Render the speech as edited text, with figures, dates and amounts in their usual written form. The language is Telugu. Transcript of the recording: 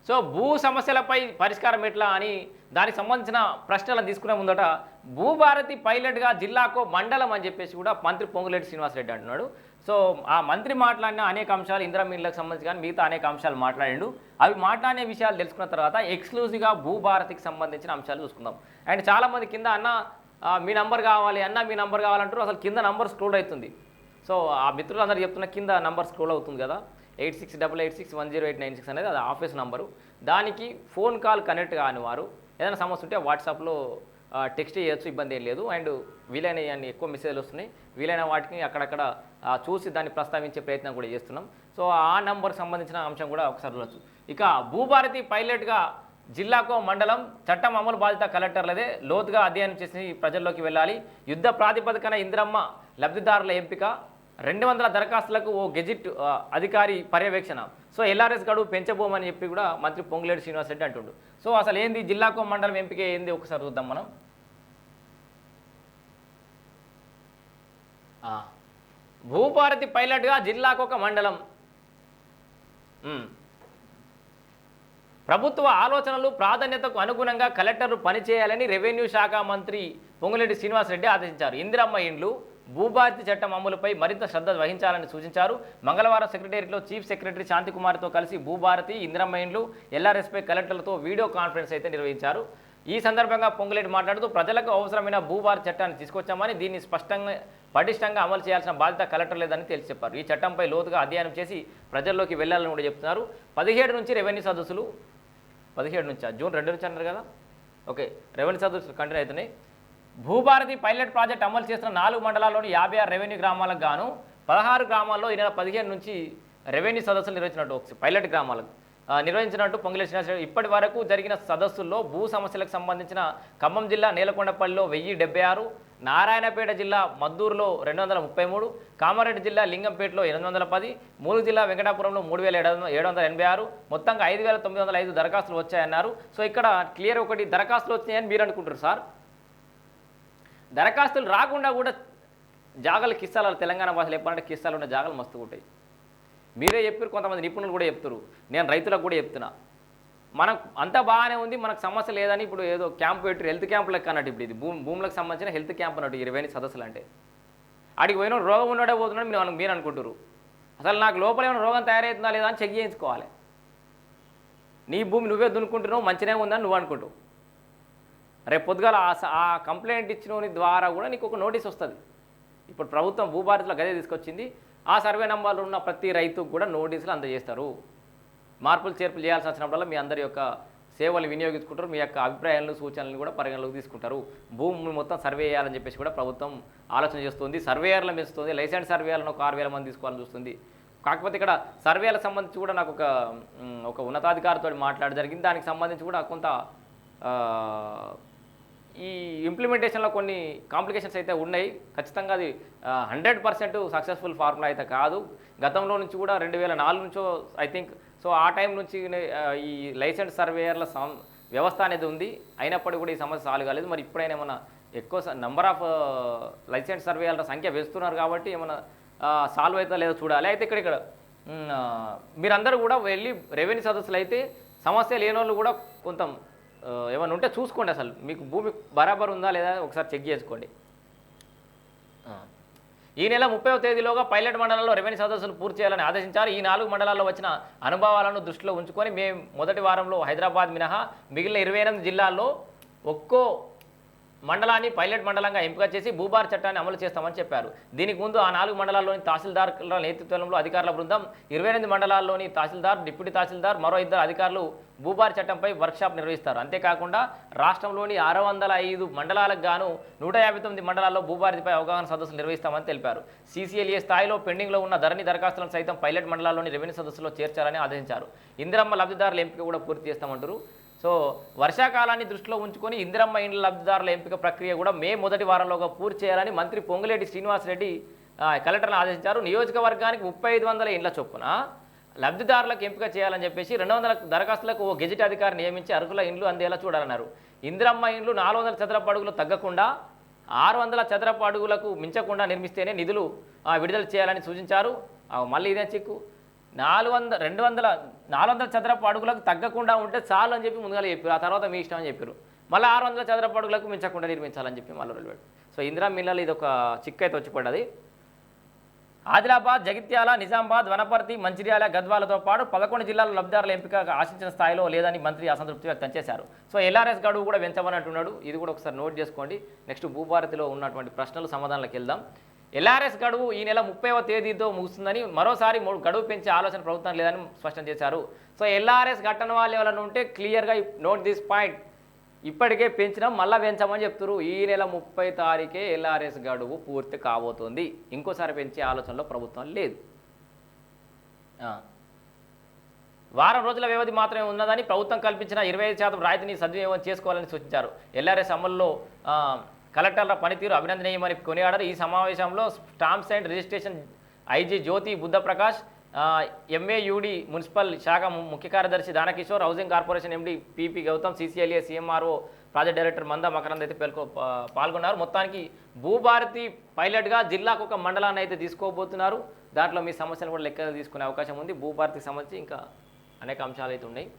సో భూ సమస్యలపై పరిష్కారం ఎట్లా అని దానికి సంబంధించిన ప్రశ్నలను తీసుకునే ముందట భూభారతి పైలట్గా జిల్లాకో మండలం అని చెప్పేసి కూడా మంత్రి పొంగులేటి శ్రీనివాసరెడ్డి అంటున్నాడు. సో ఆ మంత్రి మాట్లాడిన అనేక అంశాలు ఇందిరమ్మ ఇళ్ళకి సంబంధించి కానీ మిగతా అనేక అంశాలు మాట్లాడిండు. అవి మాట్లాడే విషయాలు తెలుసుకున్న తర్వాత ఎక్స్క్లూజివ్గా భూభారతికి సంబంధించిన అంశాలు చూసుకుందాం. అండ్ చాలామంది కింద అన్న మీ నంబర్ కావాలి, అన్న మీ నంబర్ కావాలంటారు. అసలు కింద నంబర్ స్క్రోల్ అవుతుంది. సో ఆ మిత్రులందరూ చెప్తున్న కింద నంబర్ స్క్రోల్ అవుతుంది కదా, 8688610896 అనేది అది ఆఫీస్ నంబరు. దానికి ఫోన్ కాల్ కనెక్ట్ కాని వారు ఏదైనా సమస్య ఉంటే వాట్సాప్లో టెక్స్ట్ చేయొచ్చు, ఇబ్బంది ఏం లేదు. అండ్ వీలైన అన్ని ఎక్కువ మెసేజ్లు వస్తున్నాయి, వీలైన వాటిని అక్కడక్కడ చూసి దాన్ని ప్రస్తావించే ప్రయత్నం కూడా చేస్తున్నాం. సో ఆ నంబర్కి సంబంధించిన అంశం కూడా ఒకసారి చూడవచ్చు. ఇక భూభారతి పైలట్గా జిల్లాకో మండలం చట్టం అమలు బాధ్యత కలెక్టర్లదే, లోతుగా అధ్యయనం చేసి ప్రజల్లోకి వెళ్ళాలి. యుద్ధ ప్రాతిపదికన ఇందిరమ్మ లబ్ధిదారుల ఎంపిక, 200 దరఖాస్తులకు ఓ గెజిట్ అధికారి పర్యవేక్షణ. సో ఎల్ఆర్ఎస్ గడువు పెంచబోమని చెప్పి కూడా మంత్రి పొంగులేటి శ్రీనివాసరెడ్డి అంటుండు. సో అసలు ఏంది జిల్లాకో మండలం ఎంపిక ఏంది ఒకసారి చూద్దాం మనం. భూభారతి పైలట్గా జిల్లాకొక మండలం. ప్రభుత్వ ఆలోచనలు ప్రాధాన్యతకు అనుగుణంగా కలెక్టర్లు పనిచేయాలని రెవెన్యూ శాఖ మంత్రి పొంగులేటి శ్రీనివాసరెడ్డి ఆదేశించారు. ఇందిరమ్మ ఇండ్లు భూభారతి చట్టం అమలుపై మరింత శ్రద్ధ వహించాలని సూచించారు. మంగళవారం సెక్రటేరియట్లో చీఫ్ సెక్రటరీ శాంతికుమార్తో కలిసి భూభారతి, ఇందిరమ్మ ఇండ్లు, ఎల్ఆర్ఎస్పై కలెక్టర్లతో వీడియో కాన్ఫరెన్స్ అయితే నిర్వహించారు. ఈ సందర్భంగా పొంగులేటి మాట్లాడుతూ ప్రజలకు అవసరమైన భూభారతి చట్టాన్ని తీసుకొచ్చామని, దీన్ని పటిష్టంగా అమలు చేయాల్సిన బాధ్యత కలెక్టర్ లేదని తేల్చి చెప్పారు. ఈ చట్టంపై లోతుగా అధ్యయనం చేసి ప్రజల్లోకి వెళ్లాలని కూడా చెప్తున్నారు. 17 నుంచి రెవెన్యూ సదస్సులు, 17 నుంచి జూన్ 2 నుంచి అన్నారు కదా, ఓకే, రెవెన్యూ సదస్సులు కంటిన్యూ అవుతున్నాయి. భూభారతి పైలట్ ప్రాజెక్ట్ అమలు చేస్తున్న 4 మండలాల్లోని 56 రెవెన్యూ గ్రామాలకు గాను 16 గ్రామాల్లో ఈ నెల 15 నుంచి రెవెన్యూ సదస్సులు నిర్వహించినట్టు పైలట్ గ్రామాలకు నిర్వహించినట్టు పొంగులేటి శ్రీనివాసరెడ్డి. ఇప్పటి వరకు జరిగిన సదస్సుల్లో భూ సమస్యలకు సంబంధించిన ఖమ్మం జిల్లా నేలకొండపల్లిలో 1076, నారాయణపేట జిల్లా మద్దూరులో 233, కామారెడ్డి జిల్లా లింగంపేటలో 810, మూలు జిల్లా వెంకటాపురంలో 3786, మొత్తంగా 5905 దరఖాస్తులు వచ్చాయన్నారు. సో ఇక్కడ క్లియర్ ఒకటి, దరఖాస్తులు వచ్చాయని మీరు అనుకుంటారు సార్, దరఖాస్తులు రాకుండా కూడా జాగాలు కిస్తాలు, తెలంగాణ భాషలో చెప్పాలంటే కిస్తాలు ఉన్న జాగాలు మస్తు ఉంటాయి. మీరే చెప్పారు, కొంతమంది నిపుణులు కూడా చెప్తారు, నేను రైతులకు కూడా చెప్తున్నా. మనకు అంతా బాగానే ఉంది, మనకు సమస్య లేదని ఇప్పుడు ఏదో క్యాంప్ పెట్టి హెల్త్ క్యాంప్ లెక్క అన్నట్టు ఇప్పుడు ఇది భూములకు సంబంధించిన హెల్త్ క్యాంప్ అన్నట్టు 20 సదస్సులు అంటే. ఆడికి పోయిన రోగం ఉన్నాడే పోతున్నాడు మీరు అనుకుంటారు. అసలు నాకు లోపల ఏమైనా రోగం తయారవుతుందా లేదా అని చెక్ చేయించుకోవాలి. నీ భూమి నువ్వే దున్నుకుంటున్నావు, మంచిగా ఉందని నువ్వు అనుకుంటావు. రేపు పొద్దుగాల ఆ కంప్లైంట్ ఇచ్చిన ద్వారా కూడా నీకు ఒక నోటీస్ వస్తుంది. ఇప్పుడు ప్రభుత్వం భూభారతిలో గదే తీసుకొచ్చింది. ఆ సర్వే నంబర్లు ఉన్న ప్రతి రైతుకు కూడా నోటీసులు అందజేస్తారు. మార్పులు చేర్పులు చేయాల్సి వచ్చినప్పుడల్లా మీ అందరి యొక్క సేవలు వినియోగించుకుంటారు, మీ యొక్క అభిప్రాయాలను సూచనలను కూడా పరిగణలోకి తీసుకుంటారు. భూమి మొత్తం సర్వే చేయాలని చెప్పేసి కూడా ప్రభుత్వం ఆలోచన చేస్తుంది. సర్వేయర్లను పెంచుతుంది, లైసెన్స్ సర్వేలను ఒక 6000 మంది తీసుకోవాలని చూస్తుంది. కాకపోతే ఇక్కడ సర్వేలకు సంబంధించి కూడా నాకు ఒక ఉన్నతాధికారితో మాట్లాడడం జరిగింది. దానికి సంబంధించి కూడా కొంత ఈ ఇంప్లిమెంటేషన్లో కొన్ని కాంప్లికేషన్స్ అయితే ఉన్నాయి. ఖచ్చితంగా అది 100% సక్సెస్ఫుల్ ఫార్ములా అయితే కాదు. గతంలో నుంచి కూడా 2004 నుంచో ఐ థింక్, సో ఆ టైం నుంచి ఈ లైసెన్స్ సర్వేయర్ల వ్యవస్థ అనేది ఉంది. అయినప్పటికీ కూడా ఈ సమస్య సాల్వ్ కాలేదు. మరి ఇప్పుడైనా ఏమన్నా ఎక్కువ నంబర్ ఆఫ్ లైసెన్స్ సర్వేయర్ల సంఖ్య వేస్తున్నారు కాబట్టి ఏమన్నా సాల్వ్ అవుతుందో లేదో చూడాలి. అయితే ఇక్కడ మీరందరూ కూడా వెళ్ళి రెవెన్యూ సదస్సులు అయితే సమస్య లేని వాళ్ళు కూడా కొంత ఏమైనా ఉంటే చూసుకోండి, అసలు మీకు భూమి బరాబర్ ఉందా లేదా ఒకసారి చెక్ చేసుకోండి. ఈ నెల 30వ తేదీలోగా పైలట్ మండలంలో రెవెన్యూ సదస్సులు పూర్తి చేయాలని ఆదేశించారు. ఈ 4 మండలాల్లో వచ్చిన అనుభవాలను దృష్టిలో ఉంచుకొని మేము మొదటి వారంలో హైదరాబాద్ మినహా మిగిలిన 28 జిల్లాల్లో ఒక్కో మండలాన్ని పైలట్ మండలంగా ఎంపిక చేసి భూభారతి చట్టాన్ని అమలు చేస్తామని చెప్పారు. దీనికి ముందు ఆ 4 మండలాల్లోని తహసీల్దార్ల నేతృత్వంలో అధికారుల బృందం 28 మండలాల్లోని తహసీల్దార్, డిప్యూటీ తహసీల్దార్, మరో 2 అధికారులు భూభారతి చట్టంపై వర్క్షాప్ నిర్వహిస్తారు. అంతేకాకుండా రాష్ట్రంలోని 605 మండలాలకు గాను 159 మండలాల్లో భూభారతిపై అవగాహన సదస్సులు నిర్వహిస్తామని తెలిపారు. CCLA స్థాయిలో పెండింగ్లో ఉన్న ధరణి దరఖాస్తులను సైతం పైలట్ మండలాల్లోని రెవెన్యూ సదస్సులో చేర్చాలని ఆదేశించారు. ఇందిరమ్మ లబ్ధిదారుల ఎంపిక కూడా పూర్తి చేస్తామంటారు. సో వర్షాకాలాన్ని దృష్టిలో ఉంచుకొని ఇందిరమ్మ ఇండ్ల లబ్ధిదారుల ఎంపిక ప్రక్రియ కూడా మే మొదటి వారంలోగా పూర్తి చేయాలని మంత్రి పొంగులేటి శ్రీనివాసరెడ్డి కలెక్టర్లను ఆదేశించారు. నియోజకవర్గానికి 3500 ఇండ్ల చొప్పున లబ్ధిదారులకు ఎంపిక చేయాలని చెప్పేసి 200 దరఖాస్తులకు ఓ గెజిట్ అధికారి నియమించి అర్హుల ఇండ్లు అందేలా చూడాలన్నారు. ఇందిరమ్మ ఇండ్లు 400 చదరపు అడుగులు తగ్గకుండా 600 చదరపు అడుగులకు మించకుండా నిర్మిస్తేనే నిధులు విడుదల చేయాలని సూచించారు. మళ్ళీ ఇదే చిక్కు, 400 చదరపు అడుగులకు తగ్గకుండా ఉంటే చాలు అని చెప్పి ముందుగా చెప్పారు. ఆ తర్వాత మీ ఇష్టం అని చెప్పారు. మళ్ళీ 600 చదరపు అడుగులకు మించకుండా నిర్మించాలని చెప్పి మళ్ళీ వెళ్ళాడు. సో ఇందిరా మిల్లలు ఇది ఒక చిక్కు అయితే వచ్చి పడ్డది. ఆదిలాబాద్, జగిత్యాల, నిజామాబాద్, వనపర్తి, మంచిర్యాల, గద్వాలతో పాటు 11 జిల్లాల లబ్ధిదారుల ఎంపిక ఆశించిన స్థాయిలో లేదని మంత్రి అసంతృప్తి వ్యక్తం చేశారు. సో ఎల్ఆర్ఎస్ గడువు కూడా పెంచమన్నట్టున్నాడు. ఇది కూడా ఒకసారి నోట్ చేసుకోండి. నెక్స్ట్ భూభారతిలో ఉన్నటువంటి ప్రశ్నలు సమాధానాలకు వెళ్దాం. ఎల్ఆర్ఎస్ గడువు ఈ నెల 30వ తేదీతో ముగుస్తుందని, మరోసారి గడువు పెంచే ఆలోచన ప్రభుత్వం లేదని స్పష్టం చేశారు. సో ఎల్ఆర్ఎస్ కట్టని వాళ్ళు ఎవరైనా ఉంటే క్లియర్గా నోట్ దిస్ పాయింట్, ఇప్పటికే పెంచినాం మళ్ళీ పెంచామని చెప్తున్నారు. ఈ నెల 30 తారీఖే ఎల్ఆర్ఎస్ గడువు పూర్తి కాబోతుంది. ఇంకోసారి పెంచే ఆలోచనలో ప్రభుత్వం లేదు. వారం రోజుల వ్యవధి మాత్రమే ఉన్నదని, ప్రభుత్వం కల్పించిన 25% రాయితీని సద్వినియోగం చేసుకోవాలని సూచించారు. ఎల్ఆర్ఎస్ అమల్లో కలెక్టర్ల పనితీరు అభినందనీయమని కొనియాడారు. ఈ సమావేశంలో stamps and registration IG Jyoti Buddhaprakash, MAUD municipal శాఖ ముఖ్య కార్యదర్శి Danakishore, housing corporation MD PP Gautam, CCLA CMRO project director Manda Makarand అయితే పాల్గొన్నారు. మొత్తానికి భూభారతి పైలట్గా జిల్లాకు ఒక మండలాన్ని అయితే తీసుకోబోతున్నారు. దాంట్లో మీ సమస్యలు కూడా లెక్క తీసుకునే అవకాశం ఉంది. భూభారతికి సంబంధించి ఇంకా అనేక అంశాలు అయితే ఉన్నాయి.